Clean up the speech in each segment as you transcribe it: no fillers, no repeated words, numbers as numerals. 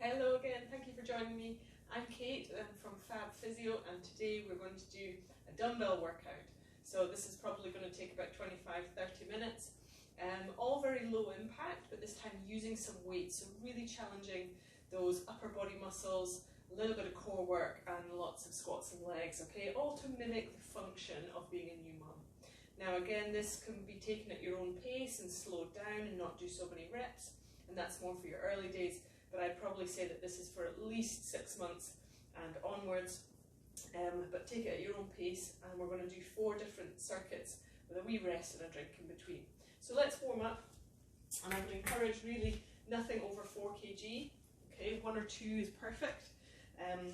Hello again, thank you for joining me. I'm Kate, I'm from Fab Physio, and today we're going to do a dumbbell workout. So this is probably going to take about 25-30 minutes. All very low impact, but this time using some weight, so really challenging those upper body muscles, a little bit of core work and lots of squats and legs, okay? All to mimic the function of being a new mum. Now again, this can be taken at your own pace and slowed down and not do so many reps, and that's more for your early days. But I'd probably say that this is for at least 6 months and onwards, but take it at your own pace, and we're going to do 4 different circuits with a wee rest and a drink in between. So let's warm up, and I would encourage really nothing over 4 kg, okay, 1 or 2 is perfect, and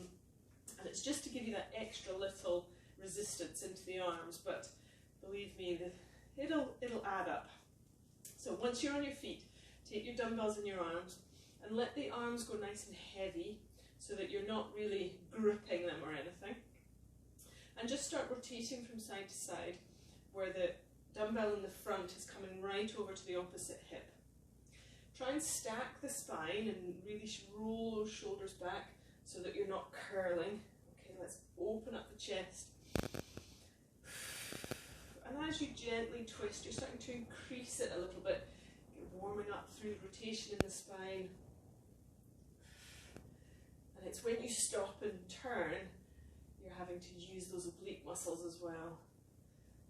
it's just to give you that extra little resistance into the arms, but believe me, it'll add up. So once you're on your feet, take your dumbbells in your arms, and let the arms go nice and heavy so that you're not really gripping them or anything. And just start rotating from side to side where the dumbbell in the front is coming right over to the opposite hip. Try and stack the spine and really roll those shoulders back so that you're not curling. Okay, let's open up the chest. And as you gently twist, you're starting to increase it a little bit. You're warming up through rotation in the spine. And it's when you stop and turn, you're having to use those oblique muscles as well.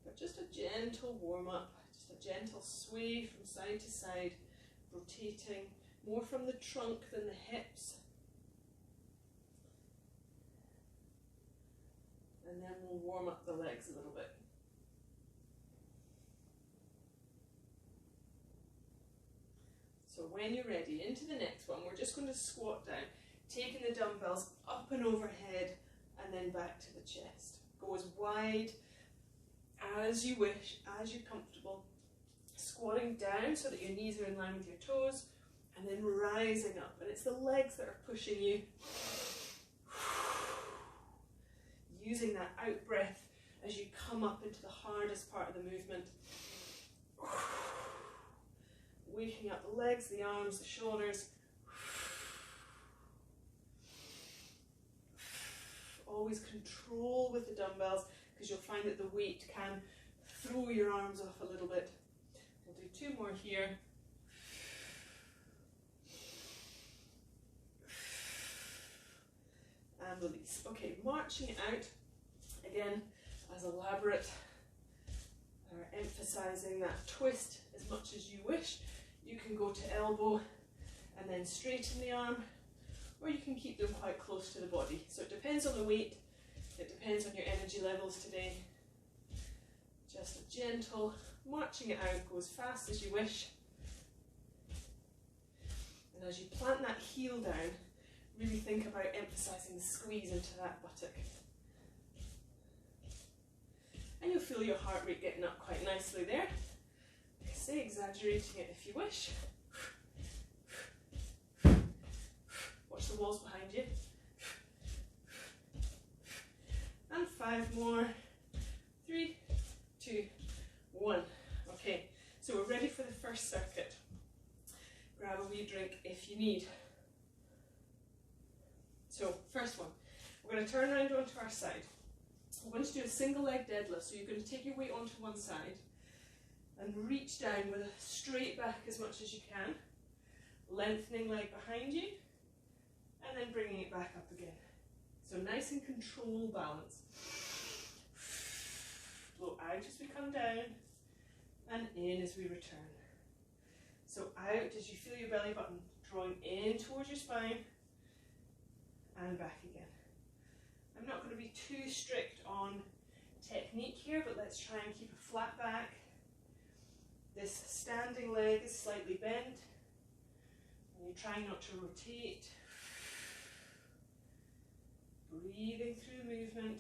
But just a gentle warm up, just a gentle sway from side to side, rotating more from the trunk than the hips. And then we'll warm up the legs a little bit. So when you're ready, into the next one, we're just going to squat down, taking the dumbbells up and overhead and then back to the chest. Go as wide as you wish, as you're comfortable. Squatting down so that your knees are in line with your toes, and then rising up. And it's the legs that are pushing you. Using that out breath as you come up into the hardest part of the movement. Waking up the legs, the arms, the shoulders. Always control with the dumbbells, because you'll find that the weight can throw your arms off a little bit. We'll do 2 more here. And release. Okay, marching it out. Again, as elaborate, emphasizing that twist as much as you wish. You can go to elbow and then straighten the arm, or you can keep them quite close to the body. So it depends on the weight, it depends on your energy levels today. Just a gentle marching it out, go as fast as you wish. And as you plant that heel down, really think about emphasizing the squeeze into that buttock. And you'll feel your heart rate getting up quite nicely there. Say exaggerating it if you wish. Watch the walls behind you. And 5 more. 3, 2, 1. Okay, so we're ready for the first circuit. Grab a wee drink if you need. So, first one. We're going to turn around onto our side. We're going to do a single leg deadlift. So you're going to take your weight onto one side and reach down with a straight back as much as you can, lengthening leg behind you, and then bringing it back up again. So nice and controlled balance. Blow out as we come down, and in as we return. So out as you feel your belly button drawing in towards your spine, and back again. I'm not going to be too strict on technique here, but let's try and keep a flat back. This standing leg is slightly bent, and you're trying not to rotate. Breathing through the movement,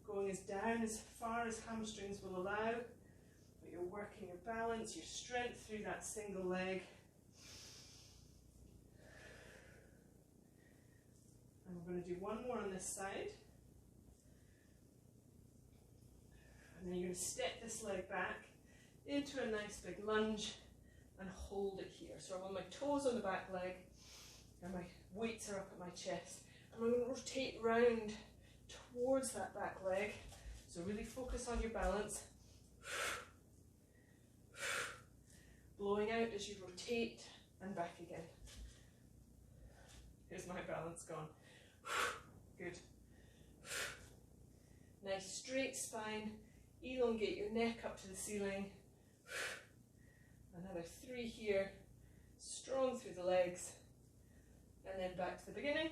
going as down as far as hamstrings will allow, but you're working your balance, your strength through that single leg. And we're going to do 1 more on this side. And then you're going to step this leg back into a nice big lunge and hold it here. So I want my toes on the back leg and my weights are up at my chest. And I'm going to rotate round towards that back leg. So really focus on your balance. Blowing out as you rotate and back again. Here's my balance gone. Good. Nice straight spine. Elongate your neck up to the ceiling. Another 3 here. Strong through the legs. And then back to the beginning.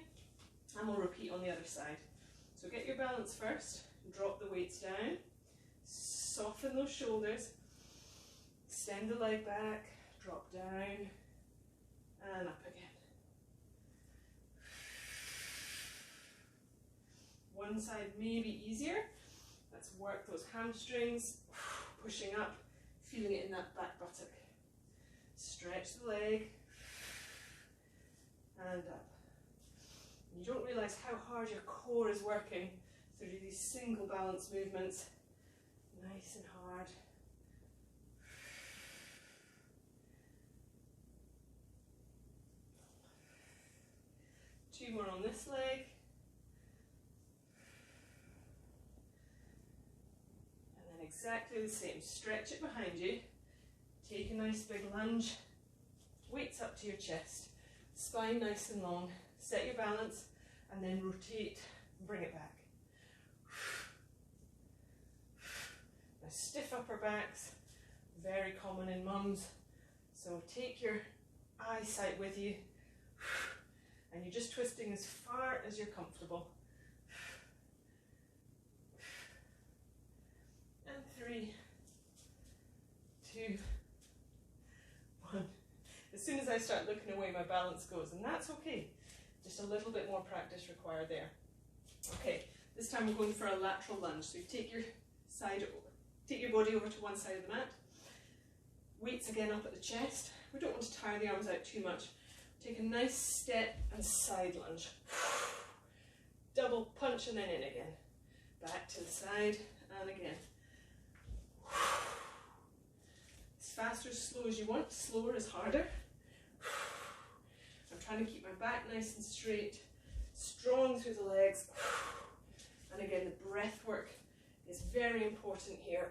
And we'll repeat on the other side. So get your balance first. Drop the weights down. Soften those shoulders. Extend the leg back. Drop down. And up again. One side may be easier. Let's work those hamstrings. Pushing up. Feeling it in that back buttock. Stretch the leg. And up. You don't realise how hard your core is working through these single balance movements. Nice and hard. 2 more on this leg. And then exactly the same. Stretch it behind you. Take a nice big lunge. Weights up to your chest. Spine nice and long. Set your balance and then rotate and bring it back. Now stiff upper backs, very common in mums. So take your eyesight with you and you're just twisting as far as you're comfortable. And 3, 2, 1. As soon as I start looking away, my balance goes, and that's okay. Just a little bit more practice required there. Okay, this time we're going for a lateral lunge. So you take your body over to one side of the mat. Weights again up at the chest. We don't want to tire the arms out too much. Take a nice step and side lunge. Double punch and then in again. Back to the side and again. As fast or as slow as you want. Slower is harder. I'm trying to keep my back nice and straight, strong through the legs. And again, the breath work is very important here,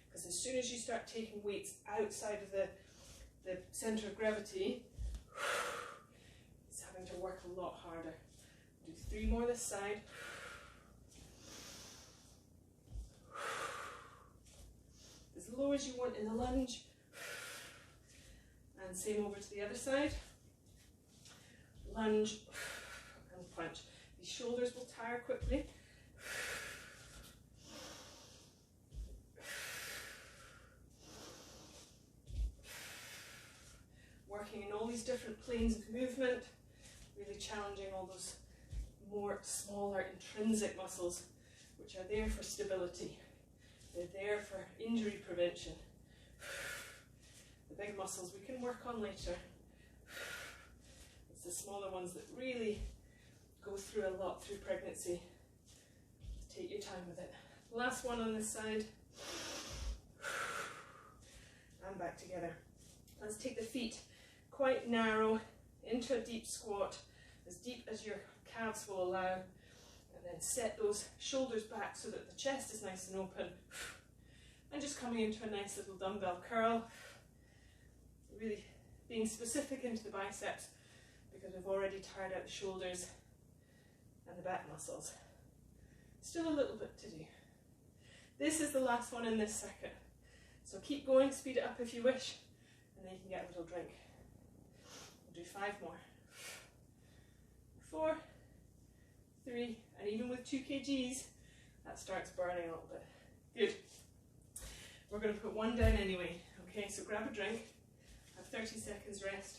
because as soon as you start taking weights outside of the center of gravity, it's having to work a lot harder. Do 3 more this side. As low as you want in the lunge. And same over to the other side. Lunge and punch. These shoulders will tire quickly. Working in all these different planes of movement, really challenging all those more smaller intrinsic muscles, which are there for stability. They're there for injury prevention. The big muscles we can work on later. It's the smaller ones that really go through a lot through pregnancy. Take your time with it. Last one on this side. And back together. Let's take the feet quite narrow into a deep squat, as deep as your calves will allow. And then set those shoulders back so that the chest is nice and open. And just coming into a nice little dumbbell curl. Really being specific into the biceps, because we've already tired out the shoulders and the back muscles. Still a little bit to do. This is the last one in this circuit. So keep going, speed it up if you wish, and then you can get a little drink. We'll do 5 more. 4, 3, and even with 2 kgs, that starts burning a little bit. Good. We're going to put 1 down anyway. Okay, so grab a drink, have 30 seconds rest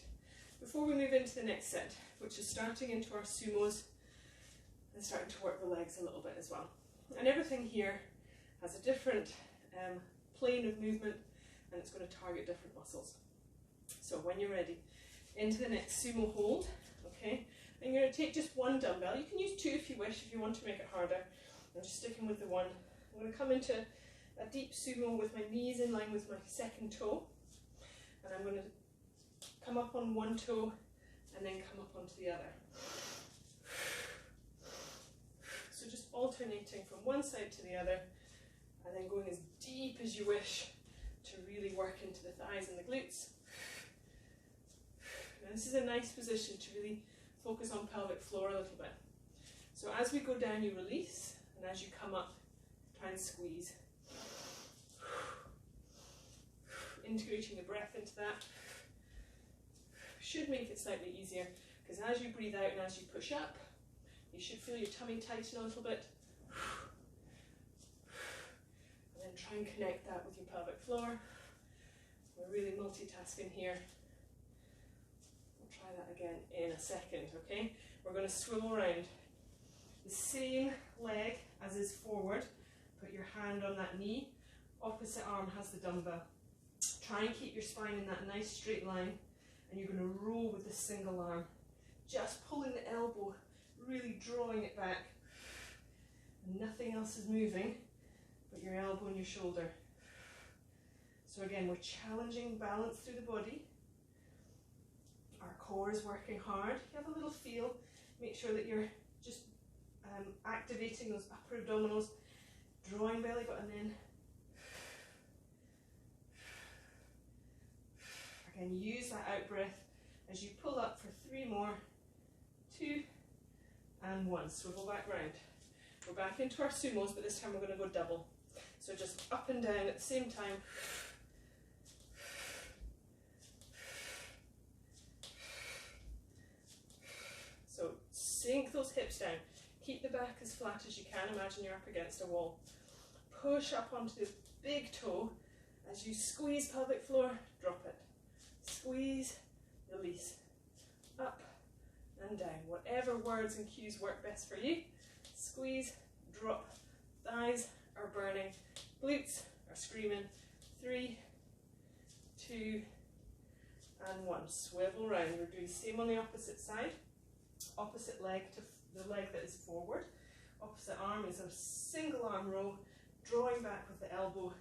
before we move into the next set, which is starting into our sumos and starting to work the legs a little bit as well. And everything here has a different plane of movement, and it's going to target different muscles. So when you're ready, into the next sumo hold, okay? And you're going to take just 1 dumbbell. You can use 2 if you wish, if you want to make it harder. I'm just sticking with the 1. I'm going to come into a deep sumo with my knees in line with my second toe. And I'm going to come up on 1 toe and then come up onto the other. So just alternating from one side to the other, and then going as deep as you wish to really work into the thighs and the glutes. Now this is a nice position to really focus on pelvic floor a little bit. So as we go down, you release, and as you come up, try and squeeze. Integrating the breath into that should make it slightly easier, because as you breathe out and as you push up, you should feel your tummy tighten a little bit. And then try and connect that with your pelvic floor. We're really multitasking here. We'll try that again in a second, okay? We're going to swivel around. The same leg as is forward. Put your hand on that knee. Opposite arm has the dumbbell. Try and keep your spine in that nice straight line, and you're going to roll with the single arm. Just pulling the elbow, really drawing it back. And nothing else is moving but your elbow and your shoulder. So again, we're challenging balance through the body. Our core is working hard. You have a little feel. Make sure that you're just activating those upper abdominals, drawing belly button in. Again, use that out breath as you pull up for 3 more, 2 and 1. Swivel back round. We're back into our sumos, but this time we're going to go double. So just up and down at the same time. So sink those hips down. Keep the back as flat as you can. Imagine you're up against a wall. Push up onto the big toe. As you squeeze pelvic floor, drop it. Squeeze, release. Up and down. Whatever words and cues work best for you. Squeeze, drop. Thighs are burning. Glutes are screaming. 3, 2 and 1. Swivel round. We're doing the same on the opposite side. Opposite leg to the leg that is forward. Opposite arm is a single arm row, drawing back with the elbow.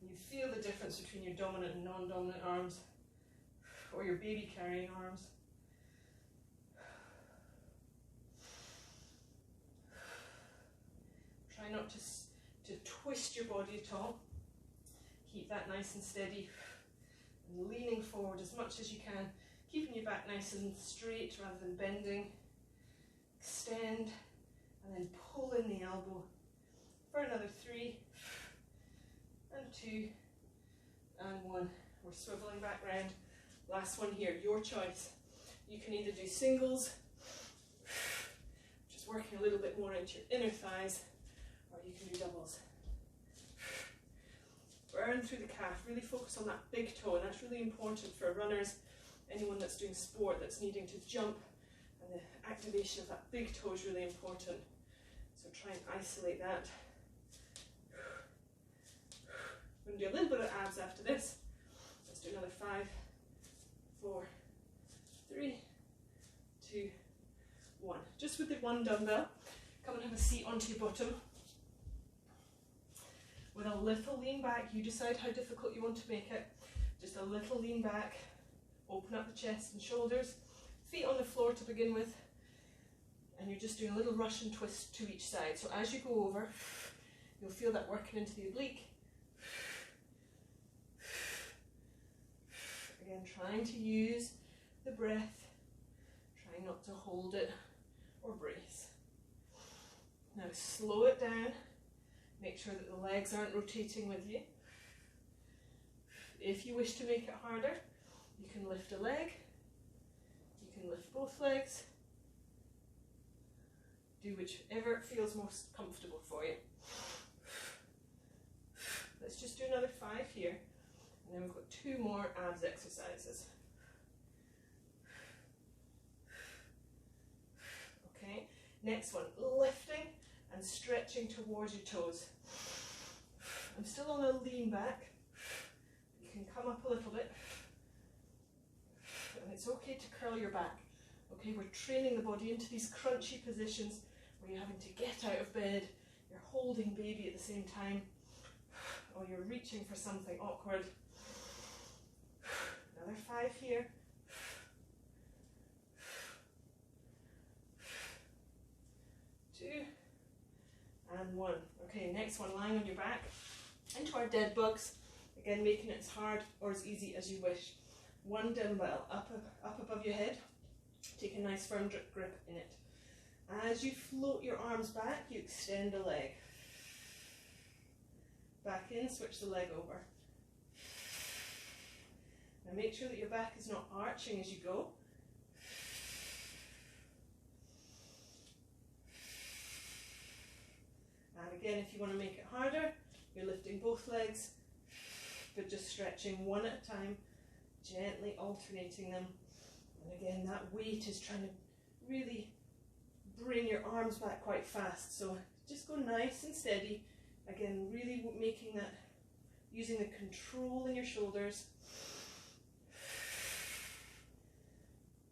You feel the difference between your dominant and non-dominant arms, or your baby carrying arms. Try not to twist your body at all. Keep that nice and steady. And leaning forward as much as you can, keeping your back nice and straight rather than bending. Extend, and then pull in the elbow for another 3 and 2 and 1. We're swiveling back round. Last one here, your choice. You can either do singles, just working a little bit more into your inner thighs, or you can do doubles. Burn through the calf, really focus on that big toe, and that's really important for runners, anyone that's doing sport that's needing to jump, and the activation of that big toe is really important. So try and isolate that. We're going to do a little bit of abs after this. Let's do another 5, 4, 3, 2, 1. Just with the one dumbbell, come and have a seat onto your bottom. With a little lean back, you decide how difficult you want to make it. Just a little lean back, open up the chest and shoulders, feet on the floor to begin with, and you're just doing a little Russian twist to each side. So as you go over, you'll feel that working into the oblique. Again, trying to use the breath, trying not to hold it or brace. Now slow it down. Make sure that the legs aren't rotating with you. If you wish to make it harder, you can lift a leg, you can lift both legs. Do whichever feels most comfortable for you. Let's just do another 5 here, and then we've got 2 more abs exercises. Okay, next one, lifting and stretching towards your toes. I'm still on a lean back. You can come up a little bit. And it's okay to curl your back. Okay, we're training the body into these crunchy positions where you're having to get out of bed, you're holding baby at the same time, or you're reaching for something awkward. Another 5 here. 2 and 1. Okay, next one, lying on your back into our dead bugs. Again, making it as hard or as easy as you wish. 1 dumbbell up above your head. Take a nice firm grip in it. As you float your arms back, you extend the leg. Back in, switch the leg over. Now make sure that your back is not arching as you go. And again, if you want to make it harder, you're lifting both legs, but just stretching one at a time, gently alternating them. And again, that weight is trying to really bring your arms back quite fast. So just go nice and steady. Again, really making that, using the control in your shoulders.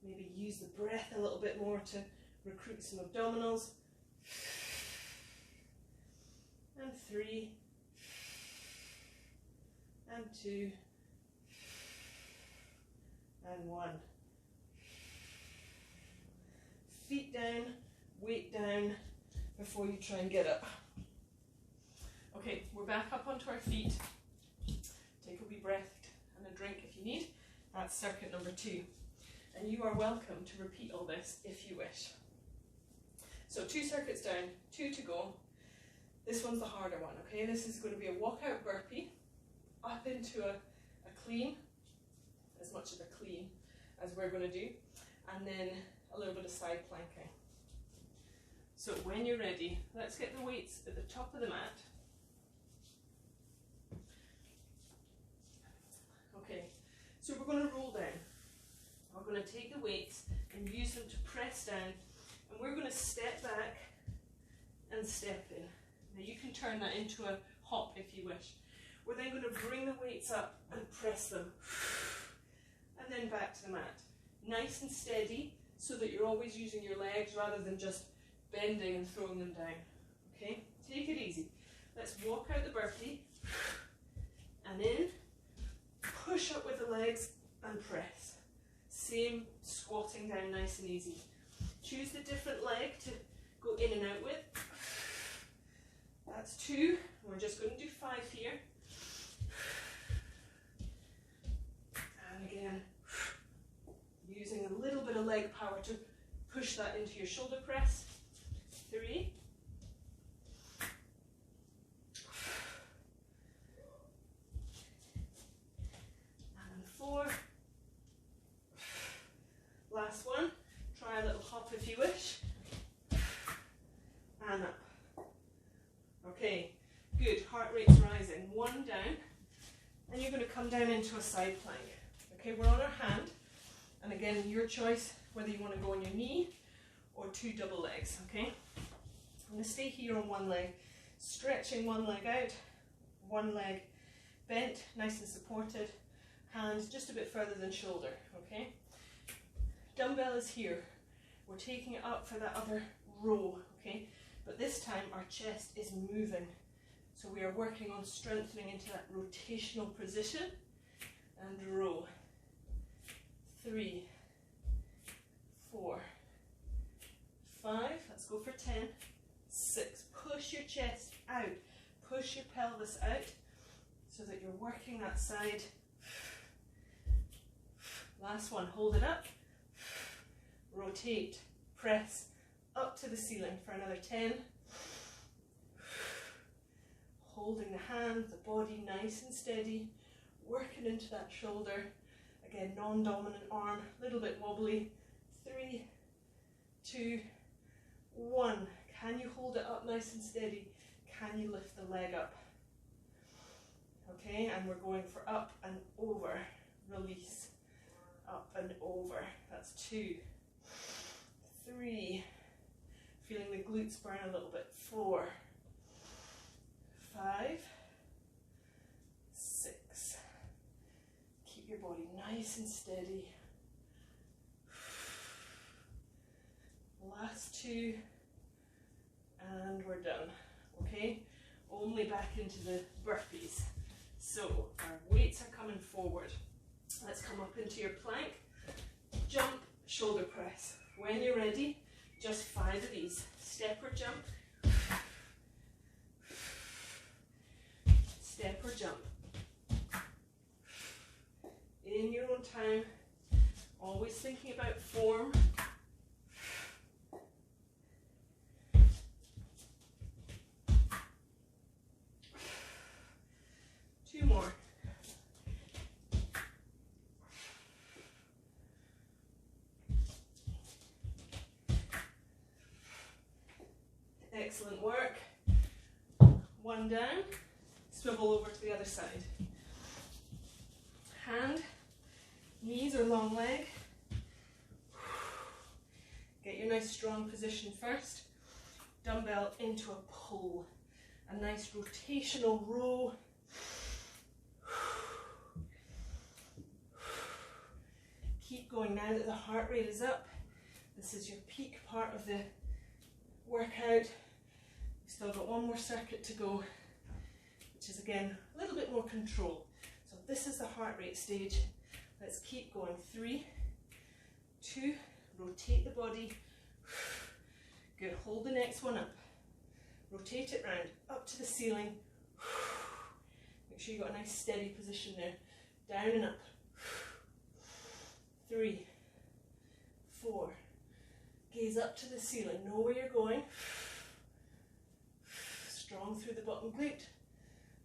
Maybe use the breath a little bit more to recruit some abdominals. And 3, and 2, and 1. Feet down, weight down before you try and get up. Okay, we're back up onto our feet. Take a wee breath and a drink if you need. That's circuit number 2. And you are welcome to repeat all this if you wish. So 2 circuits down, 2 to go. This one's the harder one, okay? This is going to be a walkout burpee up into a clean, as much of a clean as we're going to do, and then a little bit of side planking. So when you're ready, let's get the weights at the top of the mat. Okay, so we're going to roll down. We're going to take the weights and use them to press down, and we're going to step back and step in. Now you can turn that into a hop if you wish. We're then going to bring the weights up and press them, and then back to the mat. Nice and steady, so that you're always using your legs rather than just bending and throwing them down. Okay, take it easy. Let's walk out the burpee, and in, push up with the legs and press. Same squatting down nice and easy. Choose the different leg to go in and out with. That's 2. We're just going to do 5 here. And again, using a little bit of leg power to push that into your shoulder press. 3. And 4. Last one. Try a little hop if you wish. And up. Okay, good. Heart rate's rising. 1 down. And you're going to come down into a side plank. Okay, we're on our hand. And again, your choice whether you want to go on your knee or 2 double legs. Okay, I'm going to stay here on one leg, stretching one leg out, one leg bent, nice and supported, hands just a bit further than shoulder. Okay, dumbbell is here. We're taking it up for that other row. Okay, but this time our chest is moving, so we are working on strengthening into that rotational position. And row. 3, 4, 5, let's go for 10, 6, push your chest out, push your pelvis out so that you're working that side. Last one, hold it up, rotate, press up to the ceiling for another 10, holding the hand, the body nice and steady, working into that shoulder. Again, non-dominant arm, a little bit wobbly. 3, 2, 1. Can you hold it up nice and steady? Can you lift the leg up? Okay, and we're going for up and over. Release. Up and over. That's 2, 3. Feeling the glutes burn a little bit. 4, 5, 6. Keep your body nice and steady. Last 2, and we're done. Okay, only back into the burpees. So our weights are coming forward, Let's come up into your plank, jump, shoulder press. When you're ready, just 5 of these. Step or jump, step or jump. In your own time, always thinking about form. Two more. Excellent work. One down, swivel over to the other side. Hand, knees or long leg. Get your nice strong position first. Dumbbell into a pull. A nice rotational row. Keep going now that the heart rate is up. This is your peak part of the workout. We've still got one more circuit to go, which is again a little bit more control. So this is the heart rate stage. Let's keep going. 3, 2, rotate the body. Good, hold the next one up. Rotate it round, up to the ceiling. Make sure you've got a nice steady position there. Down and up. 3, 4. Gaze up to the ceiling, know where you're going. Strong through the bottom glute.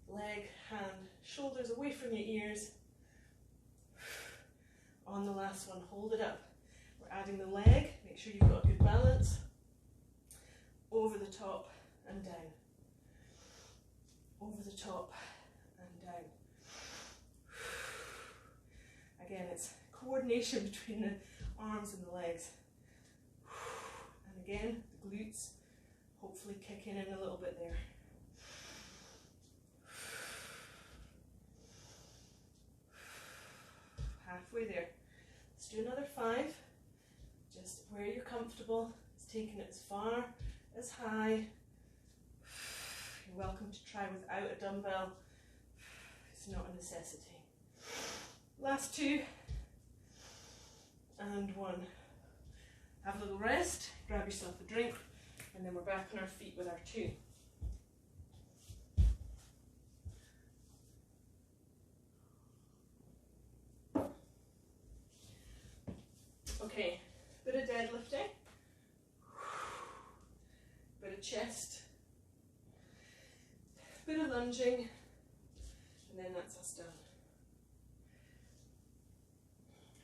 Leg, hand, shoulders away from your ears. On the last one, hold it up. We're adding the leg, make sure you've got a good balance. Over the top and down. Over the top and down. Again, it's coordination between the arms and the legs. And again, the glutes hopefully kicking in a little bit there. Halfway there. Let's do another 5. Just where you're comfortable. It's taking it as far, as high. You're welcome to try without a dumbbell. It's not a necessity. Last 2. And 1. Have a little rest, grab yourself a drink, and then we're back on our feet with our 2. Okay, bit of deadlifting, bit of chest, bit of lunging, and then that's us done.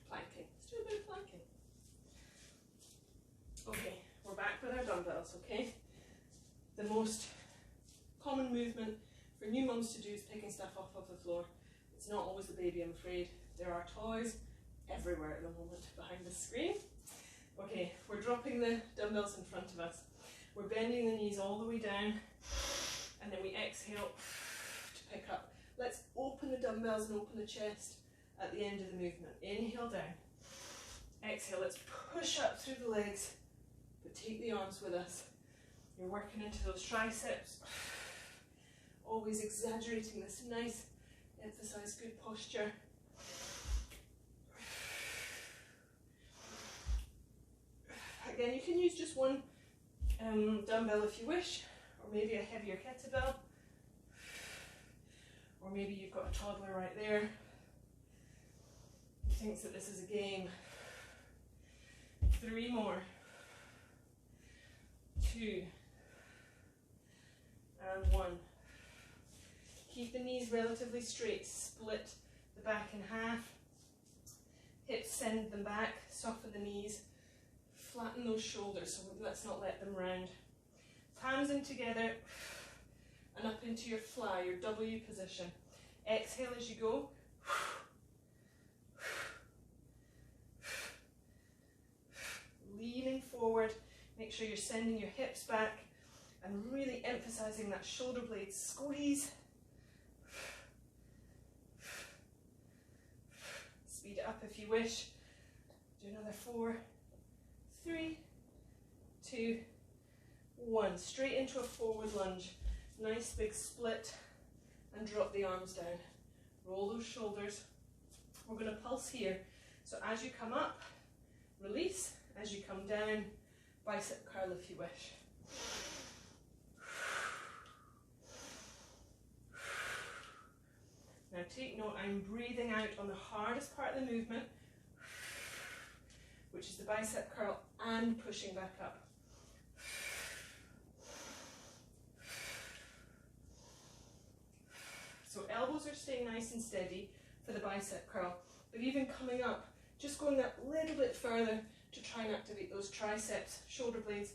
Planking. Let's do a bit of planking. Okay, we're back with our dumbbells, okay? The most common movement for new mums to do is picking stuff off of the floor. It's not always the baby, I'm afraid. There are toys everywhere at the moment behind the screen. Okay, we're dropping the dumbbells in front of us. We're bending the knees all the way down, and then we exhale to pick up. Let's open the dumbbells and open the chest at the end of the movement. Inhale down. Exhale, let's push up through the legs, but take the arms with us. You're working into those triceps. Always exaggerating this nice, emphasize good posture. Again, you can use just one dumbbell if you wish, or maybe a heavier kettlebell, or maybe you've got a toddler right there who thinks that this is a game. 3 more. 2 and 1. Keep the knees relatively straight. Split the back in half. Hips, send them back. Soften the knees. Flatten those shoulders, so let's not let them round. Palms in together and up into your fly, your W position. Exhale as you go. Leaning forward, make sure you're sending your hips back and really emphasizing that shoulder blade squeeze. Speed it up if you wish. Do another 4, 3, 2, 1. Straight into a forward lunge. Nice big split and drop the arms down. Roll those shoulders. We're going to pulse here. So as you come up, release. As you come down, bicep curl if you wish. Now take note, I'm breathing out on the hardest part of the movement, which is the bicep curl, and pushing back up. So elbows are staying nice and steady for the bicep curl, but even coming up, just going that little bit further to try and activate those triceps, shoulder blades,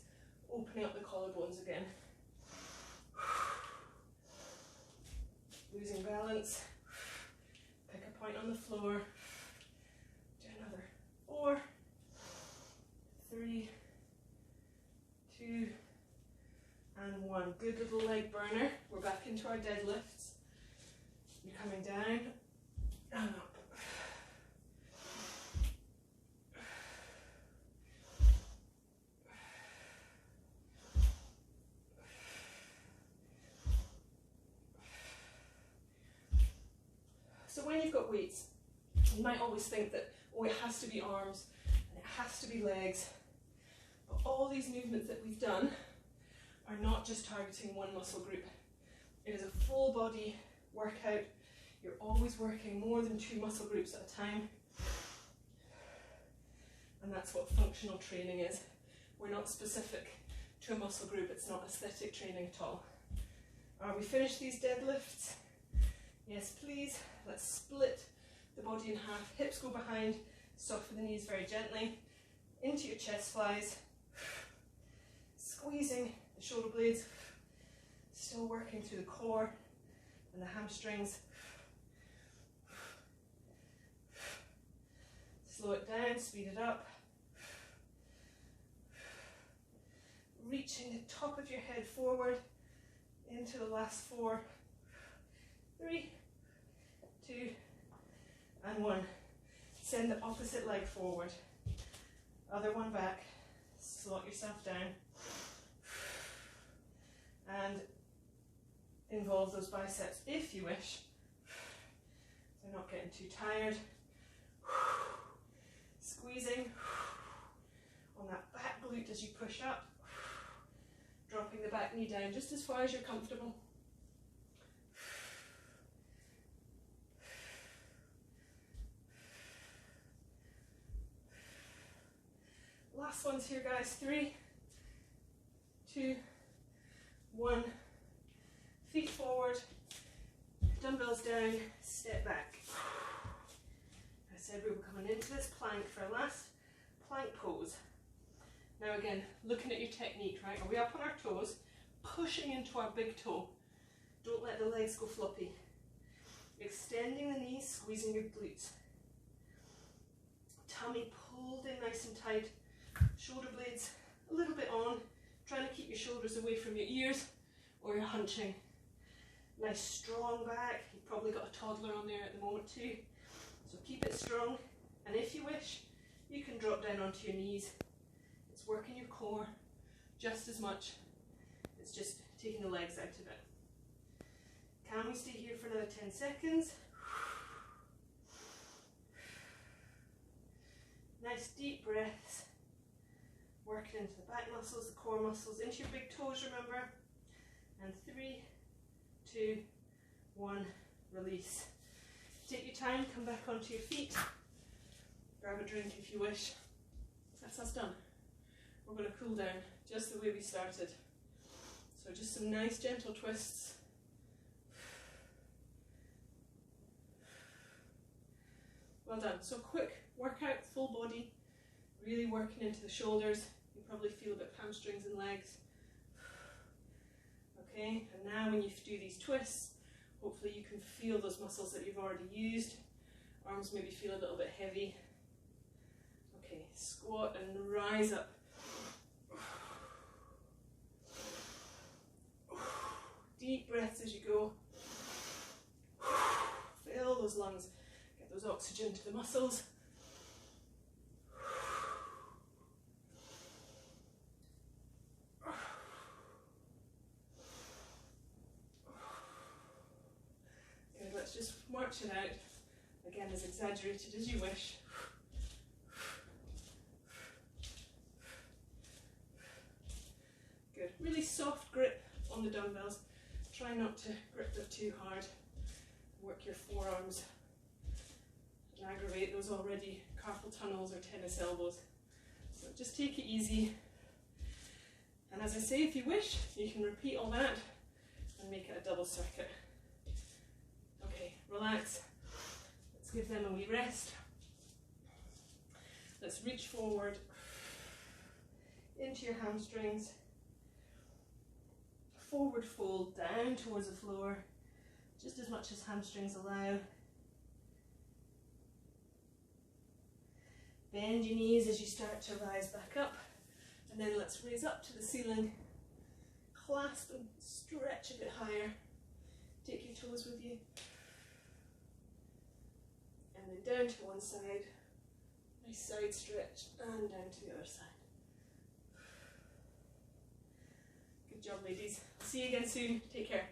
opening up the collarbones again. Losing balance. Pick a point on the floor. Do another 4, 3, 2, and 1. Good little leg burner. We're back into our deadlifts. You're coming down and up. So when you've got weights, you might always think that, oh, it has to be arms and it has to be legs. But all these movements that we've done are not just targeting one muscle group. It is a full body workout. You're always working more than 2 muscle groups at a time. And that's what functional training is. We're not specific to a muscle group. It's not aesthetic training at all. Are we finished these deadlifts? Yes, please. Let's split the body in half. Hips go behind. Soften the knees very gently. Into your chest flies. Squeezing the shoulder blades. Still working through the core and the hamstrings. Slow it down, speed it up. Reaching the top of your head forward into the last 4, 3, 2, and 1. Send the opposite leg forward. Other one back. Slot yourself down. And involve those biceps if you wish. So not getting too tired. Squeezing on that back glute as you push up. Dropping the back knee down just as far as you're comfortable. Last ones here, guys. 3, 2, 1. Feet forward, dumbbells down, step back. I said we were coming into this plank for our last plank pose. Now again, looking at your technique, right? Are we up on our toes, pushing into our big toe? Don't let the legs go floppy. Extending the knees, squeezing your glutes. Tummy pulled in nice and tight. Shoulder blades a little bit on. Trying to keep your shoulders away from your ears or you're hunching. Nice strong back. You've probably got a toddler on there at the moment too. So keep it strong. And if you wish, you can drop down onto your knees. It's working your core just as much. It's just taking the legs out of it. Can we stay here for another 10 seconds? Nice deep breaths. Working into the back muscles, the core muscles, into your big toes, remember. And 3, 2, 1, release. Take your time, come back onto your feet. Grab a drink if you wish. That's us done. We're going to cool down just the way we started. So just some nice gentle twists. Well done. So quick workout, full body, really working into the shoulders. You probably feel a bit of hamstrings and legs. Okay, and now when you do these twists, hopefully you can feel those muscles that you've already used. Arms maybe feel a little bit heavy. Okay, squat and rise up. Deep breaths as you go. Fill those lungs, get those oxygen to the muscles. Good, let's just march it out. Again, as exaggerated as you wish. Good. Really soft grip on the dumbbells. Try not to grip them too hard. Work your forearms and aggravate those already carpal tunnels or tennis elbows. So just take it easy. And as I say, if you wish, you can repeat all that and make it a double circuit. Okay, relax. Let's give them a wee rest. Let's reach forward into your hamstrings. Forward fold down towards the floor, just as much as hamstrings allow. Bend your knees as you start to rise back up, and then let's raise up to the ceiling, clasp and stretch a bit higher. Take your toes with you, and then down to one side, nice side stretch, and down to the other side. Good job, ladies. See you again soon. Take care.